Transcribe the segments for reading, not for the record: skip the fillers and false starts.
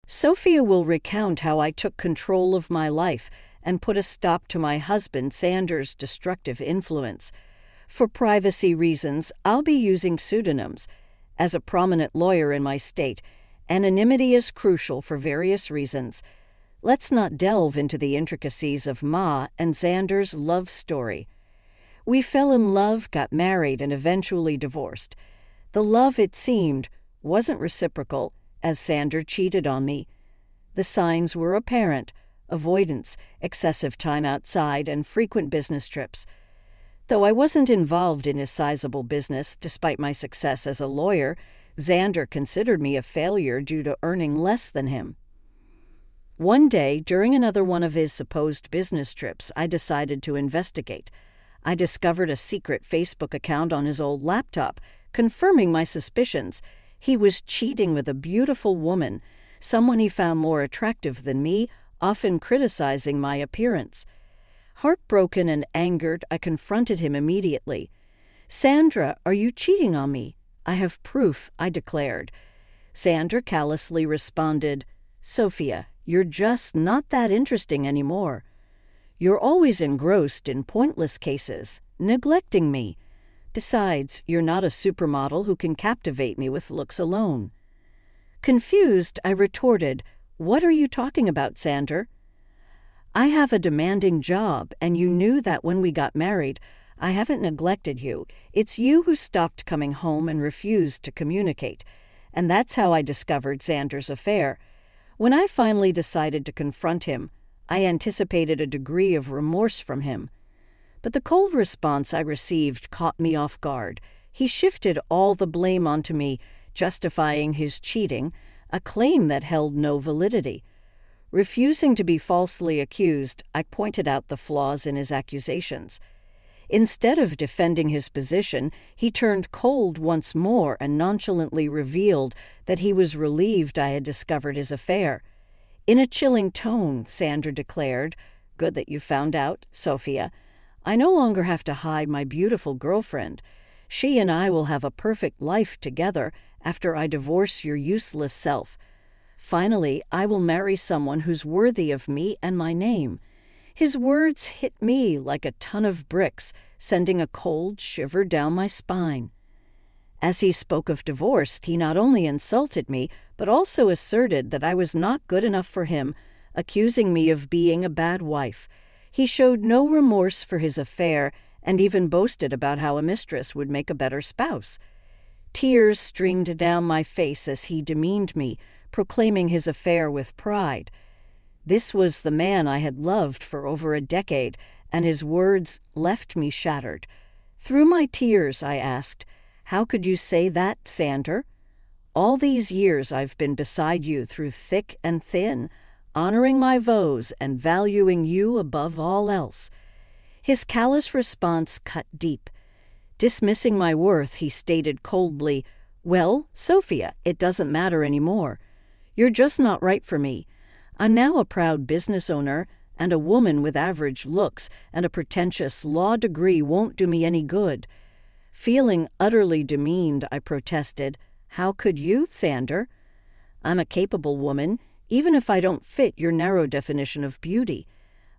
Sophia will recount how I took control of my life and put a stop to my husband Xander's destructive influence. For privacy reasons, I'll be using pseudonyms. As a prominent lawyer in my state, anonymity is crucial for various reasons. Let's not delve into the intricacies of Ma and Xander's love story. We fell in love, got married, and eventually divorced. The love, it seemed, wasn't reciprocal, as Xander cheated on me. The signs were apparent: avoidance, excessive time outside, and frequent business trips. Though I wasn't involved in his sizable business, despite my success as a lawyer, Xander considered me a failure due to earning less than him. One day, during another one of his supposed business trips, I decided to investigate. I discovered a secret Facebook account on his old laptop, confirming my suspicions. He was cheating with a beautiful woman, someone he found more attractive than me, often criticizing my appearance. Heartbroken and angered, I confronted him immediately. "Sandra, are you cheating on me?" "I have proof," I declared. Xander callously responded, "Sophia, you're just not that interesting anymore. You're always engrossed in pointless cases, neglecting me. Besides, you're not a supermodel who can captivate me with looks alone." Confused, I retorted, "What are you talking about, Xander?" "I have a demanding job, and you knew that when we got married. I haven't neglected you. It's you who stopped coming home and refused to communicate. And that's how I discovered Xander's affair. When I finally decided to confront him, I anticipated a degree of remorse from him. But the cold response I received caught me off guard. He shifted all the blame onto me, justifying his cheating, a claim that held no validity. Refusing to be falsely accused, I pointed out the flaws in his accusations. Instead of defending his position, he turned cold once more and nonchalantly revealed that he was relieved I had discovered his affair. In a chilling tone, Xander declared, "Good that you found out, Sophia. I no longer have to hide my beautiful girlfriend. She and I will have a perfect life together after I divorce your useless self. Finally, I will marry someone who's worthy of me and my name." His words hit me like a ton of bricks, sending a cold shiver down my spine. As he spoke of divorce, he not only insulted me, but also asserted that I was not good enough for him, accusing me of being a bad wife. He showed no remorse for his affair and even boasted about how a mistress would make a better spouse. Tears streamed down my face as he demeaned me, proclaiming his affair with pride. This was the man I had loved for over a decade, and his words left me shattered. Through my tears, I asked, "How could you say that, Xander? All these years I've been beside you through thick and thin, honoring my vows and valuing you above all else." His callous response cut deep. Dismissing my worth, he stated coldly, "Well, Sophia, it doesn't matter anymore. You're just not right for me. I'm now a proud business owner, and a woman with average looks and a pretentious law degree won't do me any good." Feeling utterly demeaned, I protested, "How could you, Xander? I'm a capable woman, even if I don't fit your narrow definition of beauty.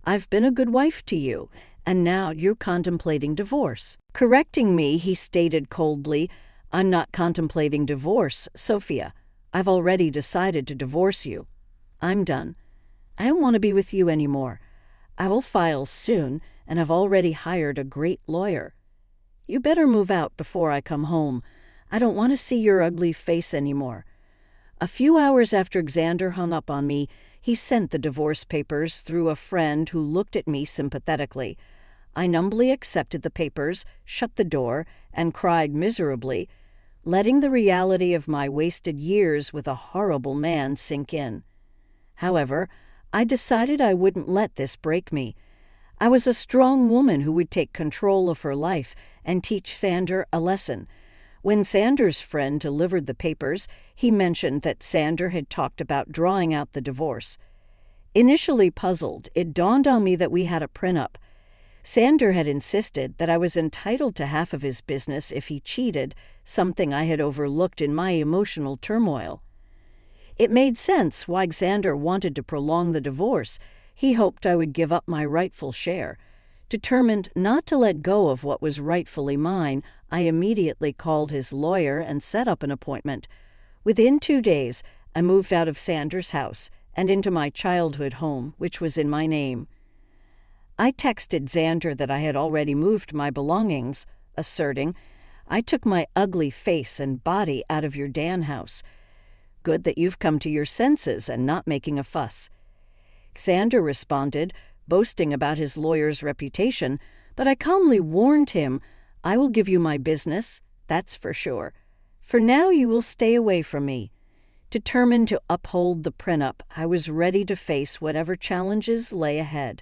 I've been a good wife to you, and now you're contemplating divorce." Correcting me, he stated coldly, "I'm not contemplating divorce, Sophia. I've already decided to divorce you. I'm done. I don't want to be with you anymore. I will file soon, and have already hired a great lawyer. You better move out before I come home. I don't want to see your ugly face anymore." A few hours after Xander hung up on me, he sent the divorce papers through a friend who looked at me sympathetically. I numbly accepted the papers, shut the door, and cried miserably, letting the reality of my wasted years with a horrible man sink in. However, I decided I wouldn't let this break me. I was a strong woman who would take control of her life and teach Xander a lesson. When Xander's friend delivered the papers, he mentioned that Xander had talked about drawing out the divorce. Initially puzzled, it dawned on me that we had a prenup. Xander had insisted that I was entitled to half of his business if he cheated, something I had overlooked in my emotional turmoil. It made sense why Xander wanted to prolong the divorce. He hoped I would give up my rightful share. Determined not to let go of what was rightfully mine, I immediately called his lawyer and set up an appointment. Within 2 days, I moved out of Xander's house and into my childhood home, which was in my name. I texted Xander that I had already moved my belongings, asserting, "I took my ugly face and body out of your Dan house. Good that you've come to your senses and not making a fuss." Xander responded, boasting about his lawyer's reputation, but I calmly warned him, "I will give you my business, that's for sure. For now you will stay away from me." Determined to uphold the prenup, I was ready to face whatever challenges lay ahead.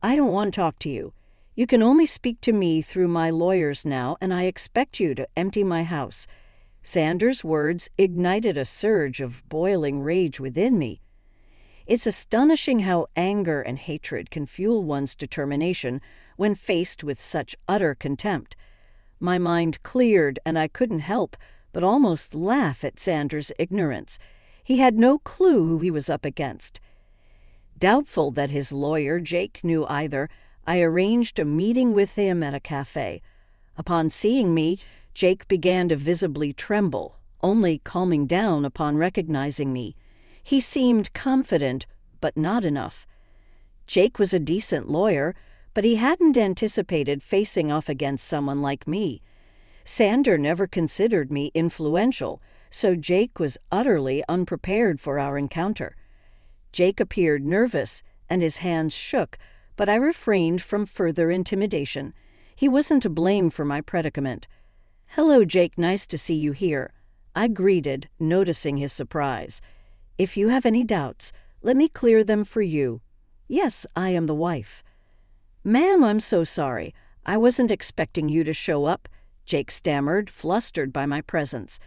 "I don't want to talk to you. You can only speak to me through my lawyers now, and I expect you to empty my house." Xander's words ignited a surge of boiling rage within me. It's astonishing how anger and hatred can fuel one's determination when faced with such utter contempt. My mind cleared, and I couldn't help but almost laugh at Xander's ignorance. He had no clue who he was up against. Doubtful that his lawyer, Jake, knew either, I arranged a meeting with him at a cafe. Upon seeing me, Jake began to visibly tremble, only calming down upon recognizing me. He seemed confident, but not enough. Jake was a decent lawyer, but he hadn't anticipated facing off against someone like me. Xander never considered me influential, so Jake was utterly unprepared for our encounter. Jake appeared nervous, and his hands shook, but I refrained from further intimidation. He wasn't to blame for my predicament. "Hello, Jake, nice to see you here," I greeted, noticing his surprise. "If you have any doubts, let me clear them for you. Yes, I am the wife." "Ma'am, I'm so sorry. I wasn't expecting you to show up," Jake stammered, flustered by my presence.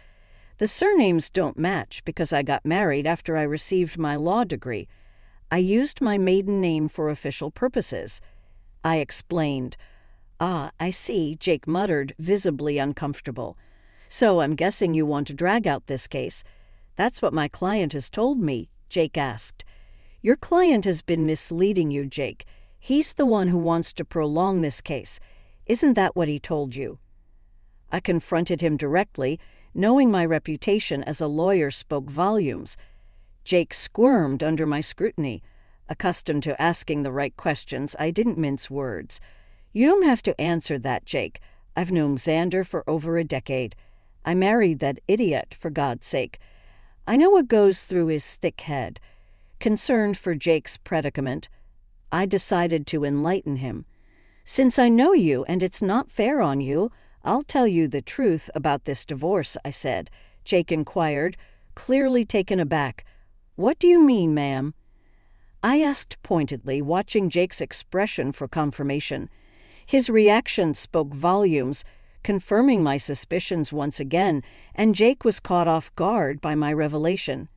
"The surnames don't match because I got married after I received my law degree. I used my maiden name for official purposes." I explained. "Ah, I see," Jake muttered, visibly uncomfortable. "So I'm guessing you want to drag out this case." "That's what my client has told me," Jake asked. "Your client has been misleading you, Jake. He's the one who wants to prolong this case. Isn't that what he told you?" I confronted him directly, knowing my reputation as a lawyer spoke volumes. Jake squirmed under my scrutiny. Accustomed to asking the right questions, I didn't mince words. "You don't have to answer that, Jake. I've known Xander for over a decade. I married that idiot, for God's sake. I know what goes through his thick head." Concerned for Jake's predicament, I decided to enlighten him. "Since I know you and it's not fair on you, I'll tell you the truth about this divorce," I said. Jake inquired, clearly taken aback. "What do you mean, ma'am?" I asked pointedly, watching Jake's expression for confirmation. His reaction spoke volumes, confirming my suspicions once again, and Jake was caught off guard by my revelation.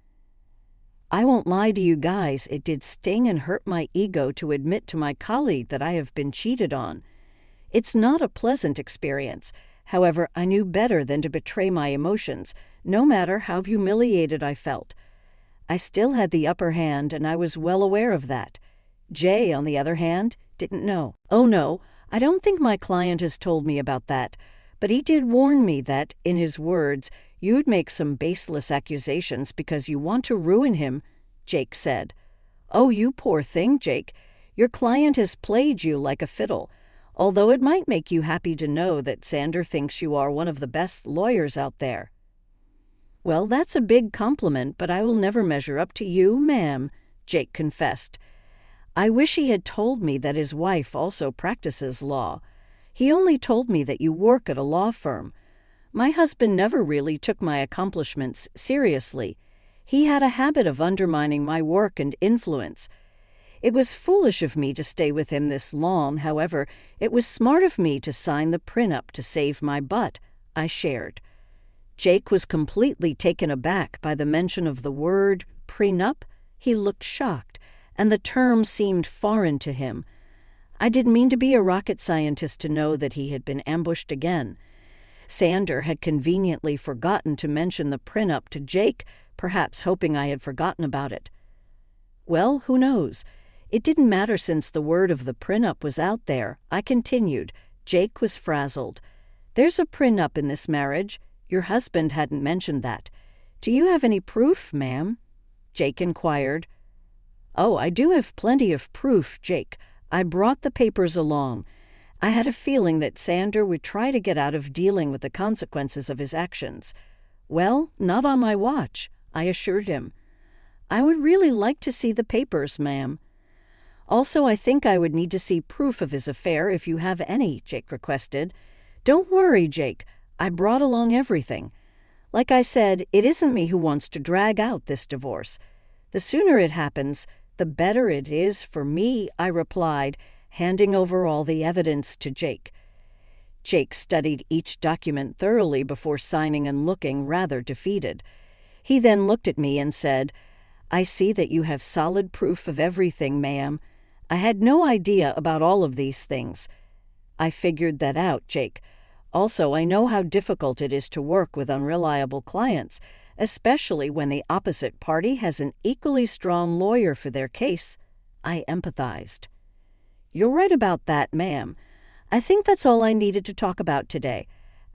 "I won't lie to you guys, it did sting and hurt my ego to admit to my colleague that I have been cheated on. It's not a pleasant experience. However, I knew better than to betray my emotions, no matter how humiliated I felt. I still had the upper hand, and I was well aware of that. Jay, on the other hand, didn't know. Oh no, I don't think my client has told me about that, but he did warn me that, in his words, you'd make some baseless accusations because you want to ruin him," Jake said. "Oh, you poor thing, Jake. Your client has played you like a fiddle, although it might make you happy to know that Xander thinks you are one of the best lawyers out there." "Well, that's a big compliment, but I will never measure up to you, ma'am," Jake confessed. "I wish he had told me that his wife also practices law. He only told me that you work at a law firm. My husband never really took my accomplishments seriously. He had a habit of undermining my work and influence. It was foolish of me to stay with him this long. However, it was smart of me to sign the prenup to save my butt," I shared. Jake was completely taken aback by the mention of the word prenup. He looked shocked, and the term seemed foreign to him. I didn't mean to be a rocket scientist to know that he had been ambushed again. Xander had conveniently forgotten to mention the prenup to Jake, perhaps hoping I had forgotten about it. Well, who knows? It didn't matter since the word of the prenup was out there, I continued. Jake was frazzled. There's a prenup in this marriage. Your husband hadn't mentioned that. Do you have any proof, ma'am? Jake inquired. Oh, I do have plenty of proof, Jake. I brought the papers along. I had a feeling that Xander would try to get out of dealing with the consequences of his actions. Well, not on my watch, I assured him. I would really like to see the papers, ma'am. Also, I think I would need to see proof of his affair if you have any, Jake requested. Don't worry, Jake. I brought along everything. Like I said, it isn't me who wants to drag out this divorce. The sooner it happens, the better it is for me, I replied, handing over all the evidence to Jake. Jake studied each document thoroughly before signing and looking rather defeated. He then looked at me and said, I see that you have solid proof of everything, ma'am. I had no idea about all of these things. I figured that out, Jake. Also, I know how difficult it is to work with unreliable clients, especially when the opposite party has an equally strong lawyer for their case. I empathized. You're right about that, ma'am. I think that's all I needed to talk about today.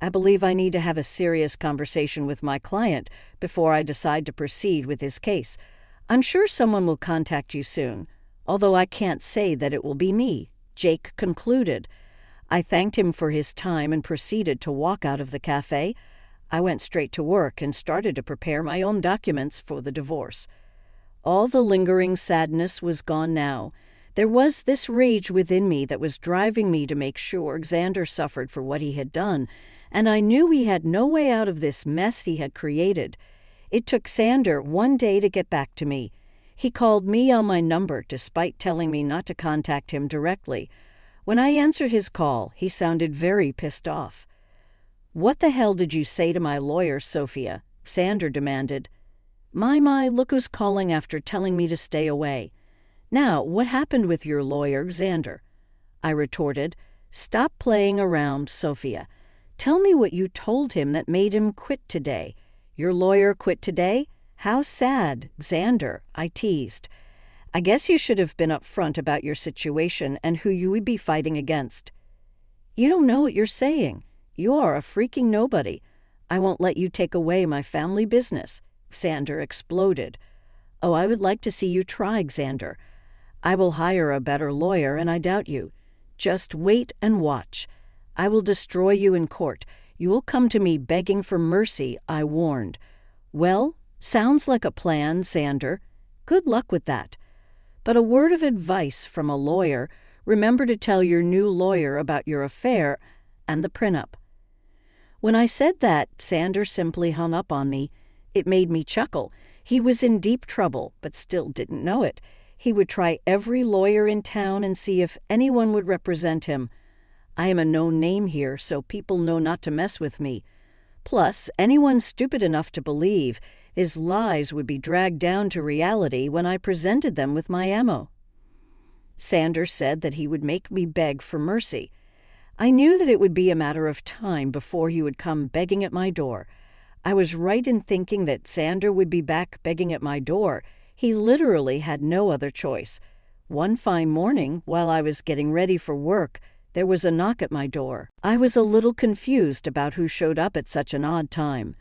I believe I need to have a serious conversation with my client before I decide to proceed with his case. I'm sure someone will contact you soon, although I can't say that it will be me, Jake concluded. I thanked him for his time and proceeded to walk out of the cafe. I went straight to work and started to prepare my own documents for the divorce. All the lingering sadness was gone now. There was this rage within me that was driving me to make sure Xander suffered for what he had done, and I knew he had no way out of this mess he had created. It took Xander one day to get back to me. He called me on my number despite telling me not to contact him directly. When I answered his call, he sounded very pissed off. What the hell did you say to my lawyer, Sophia? Xander demanded. My, look who's calling after telling me to stay away. Now, what happened with your lawyer, Xander? I retorted. Stop playing around, Sophia. Tell me what you told him that made him quit today. Your lawyer quit today? How sad, Xander, I teased. I guess you should have been upfront about your situation and who you would be fighting against. You don't know what you're saying. You're a freaking nobody. I won't let you take away my family business, Xander exploded. Oh, I would like to see you try, Xander. I will hire a better lawyer, and I doubt you. Just wait and watch. I will destroy you in court. You will come to me begging for mercy, I warned. Well, sounds like a plan, Xander. Good luck with that. But a word of advice from a lawyer, remember to tell your new lawyer about your affair and the prenup. When I said that, Xander simply hung up on me. It made me chuckle. He was in deep trouble, but still didn't know it. He would try every lawyer in town and see if anyone would represent him. I am a known name here, so people know not to mess with me. Plus, anyone stupid enough to believe his lies would be dragged down to reality when I presented them with my ammo. Xander said that he would make me beg for mercy. I knew that it would be a matter of time before he would come begging at my door. I was right in thinking that Xander would be back begging at my door. He literally had no other choice. One fine morning, while I was getting ready for work, there was a knock at my door. I was a little confused about who showed up at such an odd time.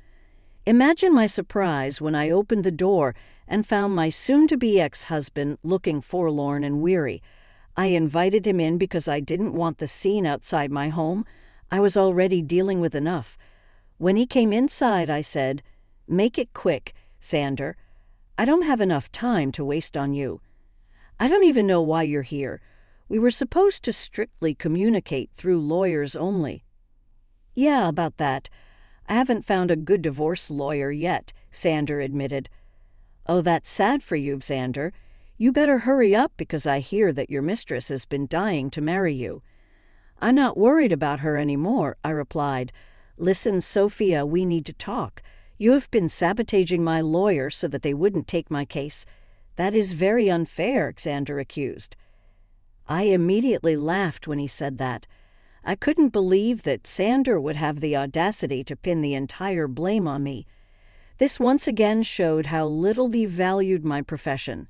Imagine my surprise when I opened the door and found my soon-to-be ex-husband looking forlorn and weary. I invited him in because I didn't want the scene outside my home. I was already dealing with enough. When he came inside, I said, "Make it quick, Xander. I don't have enough time to waste on you. I don't even know why you're here. We were supposed to strictly communicate through lawyers only." "Yeah, about that. I haven't found a good divorce lawyer yet," Xander admitted. "Oh, that's sad for you, Xander. You better hurry up because I hear that your mistress has been dying to marry you." "I'm not worried about her anymore," I replied. "Listen, Sophia, we need to talk. You have been sabotaging my lawyer so that they wouldn't take my case. That is very unfair," Xander accused. I immediately laughed when he said that. I couldn't believe that Xander would have the audacity to pin the entire blame on me. This once again showed how little he valued my profession.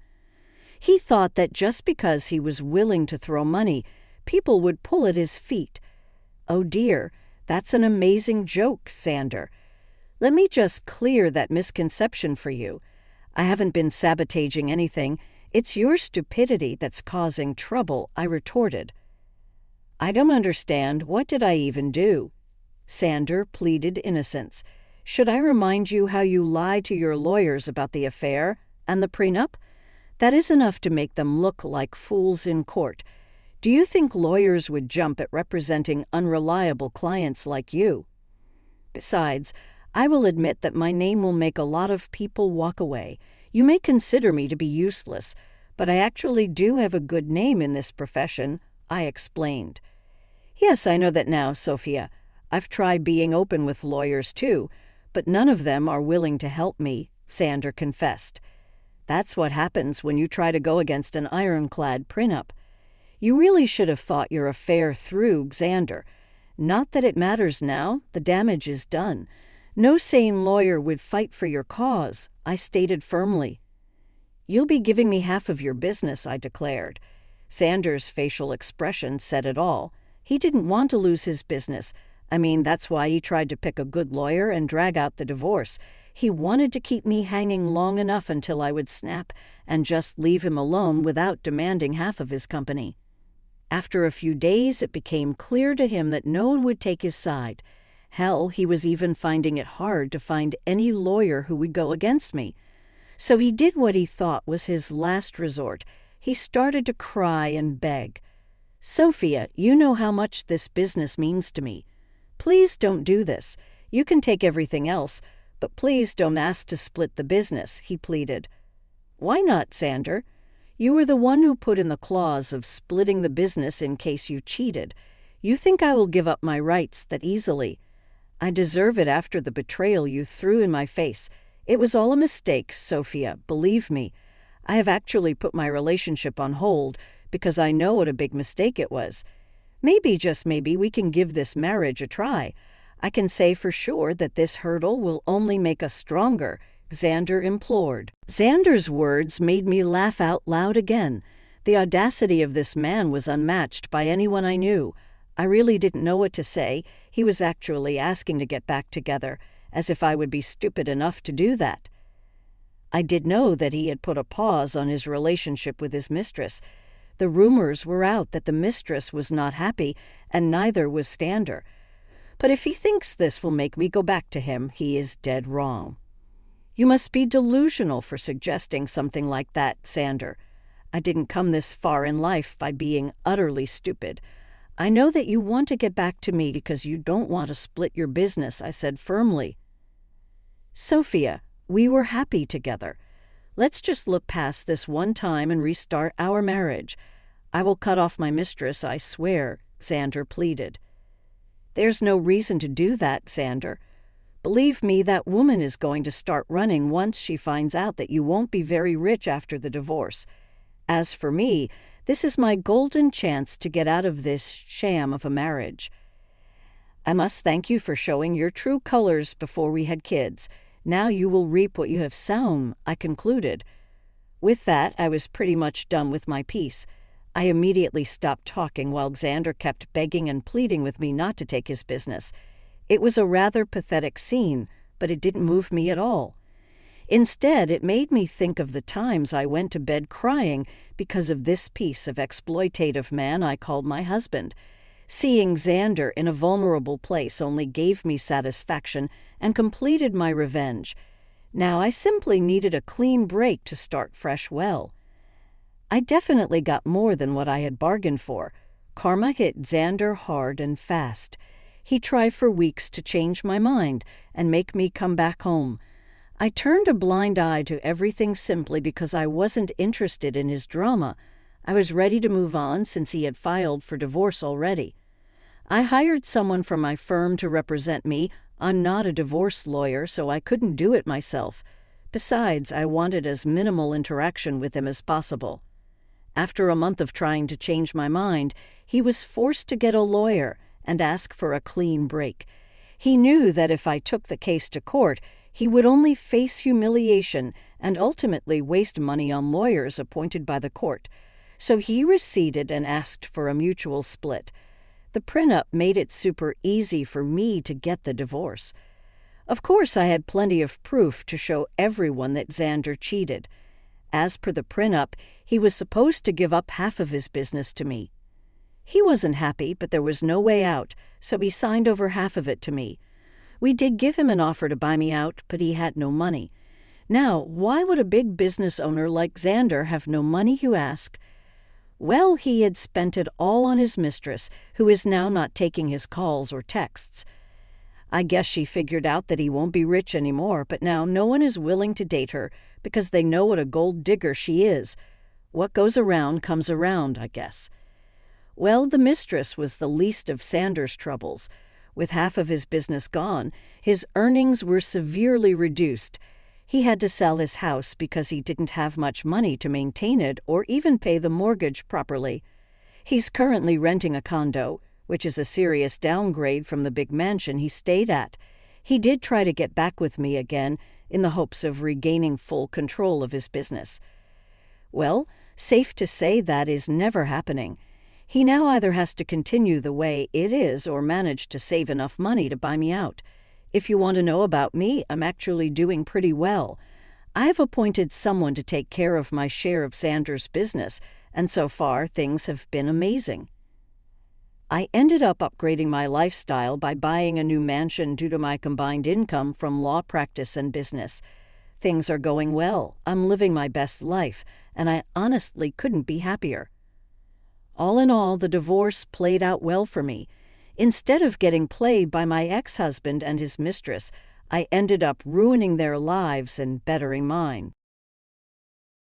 He thought that just because he was willing to throw money, people would pull at his feet. Oh dear, that's an amazing joke, Xander. Let me just clear that misconception for you. I haven't been sabotaging anything. It's your stupidity that's causing trouble, I retorted. I don't understand. What did I even do? Xander pleaded innocence. Should I remind you how you lied to your lawyers about the affair and the prenup? That is enough to make them look like fools in court. Do you think lawyers would jump at representing unreliable clients like you? Besides, I will admit that my name will make a lot of people walk away. You may consider me to be useless, but I actually do have a good name in this profession, I explained. Yes, I know that now, Sophia. I've tried being open with lawyers too, but none of them are willing to help me, Xander confessed. That's what happens when you try to go against an ironclad prenup. You really should have thought your affair through, Xander. Not that it matters now. The damage is done. No sane lawyer would fight for your cause, I stated firmly. You'll be giving me half of your business, I declared. Xander's facial expression said it all. He didn't want to lose his business. I mean, that's why he tried to pick a good lawyer and drag out the divorce. He wanted to keep me hanging long enough until I would snap and just leave him alone without demanding half of his company. After a few days, it became clear to him that no one would take his side. Hell, he was even finding it hard to find any lawyer who would go against me. So he did what he thought was his last resort. He started to cry and beg. Sophia, you know how much this business means to me. Please don't do this. You can take everything else, but please don't ask to split the business, he pleaded. Why not, Xander? You were the one who put in the clause of splitting the business in case you cheated. You think I will give up my rights that easily? I deserve it after the betrayal you threw in my face. It was all a mistake, Sophia, believe me. I have actually put my relationship on hold because I know what a big mistake it was. Maybe, just maybe, we can give this marriage a try. I can say for sure that this hurdle will only make us stronger, Xander implored. Xander's words made me laugh out loud again. The audacity of this man was unmatched by anyone I knew. I really didn't know what to say. He was actually asking to get back together, as if I would be stupid enough to do that. I did know that he had put a pause on his relationship with his mistress. The rumors were out that the mistress was not happy, and neither was Xander. But if he thinks this will make me go back to him, he is dead wrong. You must be delusional for suggesting something like that, Xander. I didn't come this far in life by being utterly stupid. I know that you want to get back to me because you don't want to split your business, I said firmly. Sophia, we were happy together. Let's just look past this one time and restart our marriage. I will cut off my mistress, I swear, Xander pleaded. There's no reason to do that, Xander. Believe me, that woman is going to start running once she finds out that you won't be very rich after the divorce. As for me, this is my golden chance to get out of this sham of a marriage. I must thank you for showing your true colors before we had kids. Now you will reap what you have sown, I concluded. With that, I was pretty much done with my piece. I immediately stopped talking while Xander kept begging and pleading with me not to take his business. It was a rather pathetic scene, but it didn't move me at all. Instead, it made me think of the times I went to bed crying because of this piece of exploitative man I called my husband. Seeing Xander in a vulnerable place only gave me satisfaction and completed my revenge. Now I simply needed a clean break to start fresh well. I definitely got more than what I had bargained for. Karma hit Xander hard and fast. He tried for weeks to change my mind and make me come back home. I turned a blind eye to everything simply because I wasn't interested in his drama. I was ready to move on since he had filed for divorce already. I hired someone from my firm to represent me. I'm not a divorce lawyer, so I couldn't do it myself. Besides, I wanted as minimal interaction with him as possible. After a month of trying to change my mind, he was forced to get a lawyer and ask for a clean break. He knew that if I took the case to court, He would only face humiliation and ultimately waste money on lawyers appointed by the court. So he receded and asked for a mutual split. The prenup made it super easy for me to get the divorce. Of course, I had plenty of proof to show everyone that Xander cheated. As per the prenup, he was supposed to give up half of his business to me. He wasn't happy, but there was no way out, so he signed over half of it to me. We did give him an offer to buy me out, but he had no money. Now, why would a big business owner like Xander have no money, you ask? Well, he had spent it all on his mistress, who is now not taking his calls or texts. I guess she figured out that he won't be rich anymore, but now no one is willing to date her because they know what a gold digger she is. What goes around comes around, I guess. Well, the mistress was the least of Xander's troubles. With half of his business gone, his earnings were severely reduced. He had to sell his house because he didn't have much money to maintain it or even pay the mortgage properly. He's currently renting a condo, which is a serious downgrade from the big mansion he stayed at. He did try to get back with me again in the hopes of regaining full control of his business. Well, safe to say that is never happening. He now either has to continue the way it is or manage to save enough money to buy me out. If you want to know about me, I'm actually doing pretty well. I've appointed someone to take care of my share of Xander's business, and so far things have been amazing. I ended up upgrading my lifestyle by buying a new mansion due to my combined income from law practice and business. Things are going well. I'm living my best life, and I honestly couldn't be happier. All in all, the divorce played out well for me. Instead of getting played by my ex-husband and his mistress, I ended up ruining their lives and bettering mine.